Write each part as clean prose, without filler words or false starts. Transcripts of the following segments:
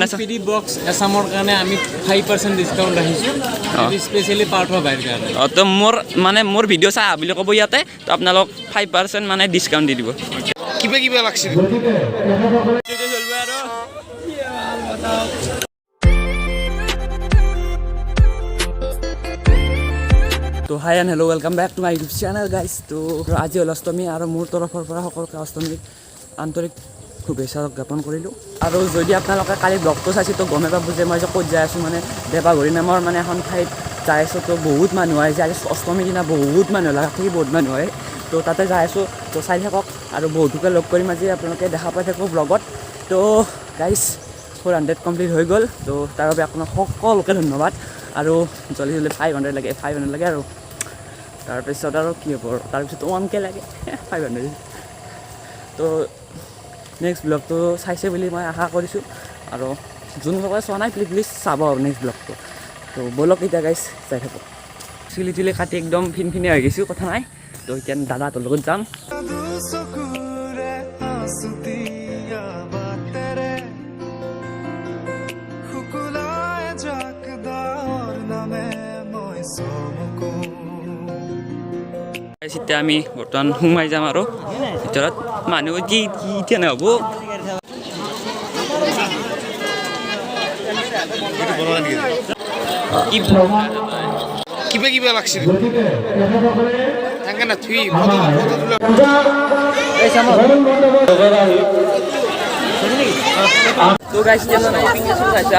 মানে পিডি বক্স এছামৰ কাৰণে আমি 5% ডিসকাউন্ট ৰাখিছো স্পেশালি পাৰ্থ ভাইৰ কাৰণে তো মোৰ ভিডিঅ' চাই বুলি ক'ব ইয়াতে তো আপোনালোক 5% মানে ডিসকাউন্ট দি দিব কিবা লাগছে তো hi and hello' welcome back to my YouTube channel guys তো আজি হ'ল অষ্টমী আৰু মোৰ তৰফৰ পৰা সকলোকে অষ্টমীক আন্তৰিক শুভেচ্ছা জ্ঞাপন কৰিলোঁ আৰু যদি আপোনালোকে কালি ব্লগটো চাইছে তো গমে পাব যে মই যে ক'ত যাই আছোঁ মানে দেৱাঘৰী নামৰ মানে এখন ঠাইত যাই আছোঁ তো বহুত মানুহ আহে যে আজি অষ্টমীৰ দিনা বহুত মানুহ লাগা থাকি বহুত মানুহ আহে তো তাতে যাই আছোঁ তো চাই থাকক আৰু বহুতোকে লগ কৰিম আজি আপোনালোকে দেখা পাই থাকক ব্লগত তো গাইজ 400 কমপ্লিট হৈ গ'ল তো তাৰ বাবে আপোনাক সকলোকে ধন্যবাদ আৰু জলদি 500 লাগে আৰু তাৰপিছত আৰু কি হ'ব তাৰপিছত 1K লাগে 500 তো নেক্সট ব্লগটো চাইছে বুলি মই আশা কৰিছোঁ আৰু যোনসকলে চোৱা নাই প্লিজ চাব আৰু নেক্সট ব্লগটো তো ব'লক এতিয়া গাইজ চাই থাকোঁ চুলি তুলি কাটি একদম ফিনফিনে হৈ গৈছোঁ কথা নাই তো এতিয়া দাদাহঁতৰ লগত যাম এতিয়া আমি বৰ্তমান সোমাই যাম আৰু ভিতৰত মানুহ কি এতিয়া নহ'ব কিবা লাগছে তো গাইছ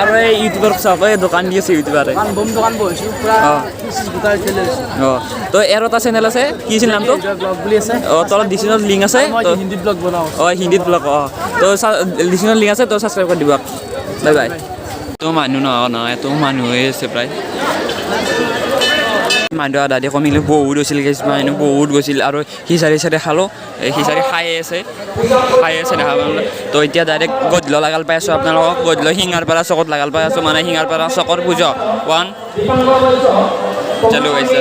আৰু এই ইউটিউবৰ চাব এই দোকান দি আছে ইউটিউবাৰে দোকান বহিছো পুৰা গোটাই চলি আছে তো এর এটা চেনেল আছে কি আছিল নামটো ব্লগ বুলি আছে তলত ডিসক্রিপশনত লিংক আছে মই হিন্দীত ব্লগ বনাও হিন্দীত ব্লগ তো ডিসক্রিপশনত লিংক আছে তো সাবস্ক্রাইব কৰি দিব বাই বাই তো মানুহ নহয় তো মানুহ হৈ আছে প্ৰায় মানুহ আধা দি কমিলে বহুত হৈছিল মানুহ বহুত গৈছিল আৰু খিচাৰি খালোঁ খিচাৰি খাই আছে দেখা পালে তো এতিয়া ডাইৰেক্ট গধূলি লাগাল পাই আছোঁ আপোনালোকক গধূলি শিঙাৰপাৰা চকত লাগাল পাই আছোঁ মানে শিঙাৰপাৰা চকৰ পূজা 1 চলো গাইছে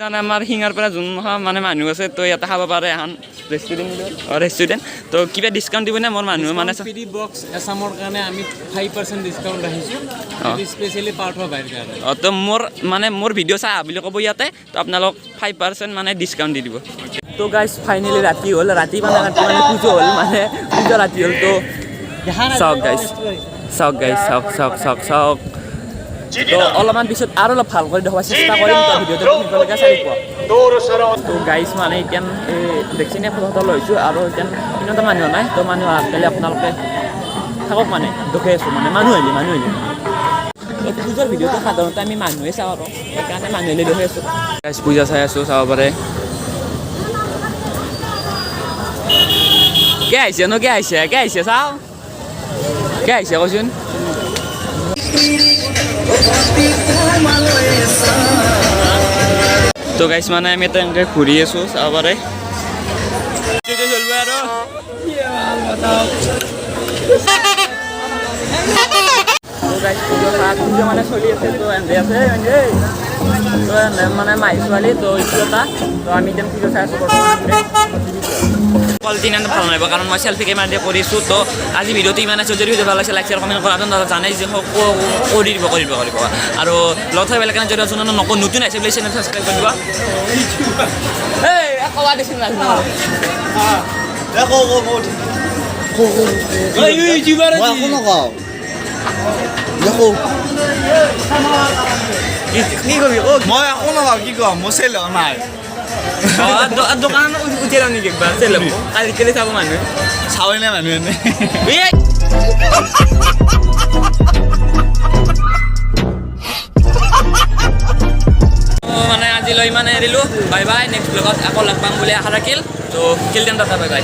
কাৰণ আমাৰ শিঙাৰপাৰা যোন মানে মানুহ আছে তো ইয়াতে খাব পাৰে এখন ৰেষ্টুৰেণ্ট তো কিবা ডিছকাউণ্ট দিবনে মোৰ মানুহ মানে পিডি বক্স এছামৰ কাৰণে আমি 5% ডিসকাউন্ট ৰাখিছো স্পেশালি পাৰ্থ ভাইৰ কাৰণে তো মোৰ ভিডিঅ' চাই বুলি ক'ব ইয়াতে তো আপোনালোক 5% মানে ডিছকাউণ্ট দি দিব তো গাইজ ফাইনেলি ৰাতি হ'ল ৰাতি মানে পুজো হ'ল মানে পুজো ৰাতি হ'ল তো চাওক গাইজ চাওক তো অলপমান পিছত আৰু অলপ ভাল কৰি দেখুৱাৰ চেষ্টা কৰিম তো ভিডিঅ'টো আপোনালোকে চাই পোৱা তো গাইজ মানে এতিয়া ভেকচিনে ফটো লৈছোঁ আৰু এতিয়া ইমানটা মানুহ নাই তো মানুহ আহিলে আপোনালোকে থাকক মানে দেখুৱাই আছোঁ মানে মানুহ আহিলে পূজাৰ ভিডিঅ'টো সাধাৰণতে আমি মানুহে চাওঁ আৰু সেইকাৰণে মানুহ আহিলে দেখুৱাই আছোঁ গাইজ পূজা চাই আছোঁ চাব পাৰে কে আহিছে চাওঁ কে আহিছে কচোন তো গাইছ মানে আমি এটা এনেকৈ ঘূৰি আছোঁ চাব পাৰে পুজো মানে চলি আছে তো এনে আছে তো মানে মাহী ছোৱালী তো ইটো এটা তো আমি এতিয়া পুজো চাই আছোঁ কোৱালিটি ইমান ভাল নাহিব কাৰণ মই চেল্ফি কেমেৰা দিয়ে কৰিছোঁ তো আজি ভিডিঅ'টো ইমান আছে যদি ভিডিঅ' ভাল লাগিছে লাইক শ্বেয়াৰ কমেণ্ট কৰা আপোনালোকে জানে যে কৰি দিব আৰু লগত হৈ বেলেগ যদি যোন নতুন আহিছে বুলি চেনেল ছাবস্ক্ৰাইব কৰি দিব মই একো নকওঁ কি ক'ম মই চেল নাই দোকান উঠিয়ে লওঁ নেকি একবাৰ চেল আজিকালি চাব মানুহে চাবই নাই মানুহে মানে আজিলৈ ইমানে এৰিলোঁ বাই বাই নেক্সট ব্লগত আকৌ লগ পাম বুলি আশা ৰাখিল তো কিল দেন টাটা বাই বাই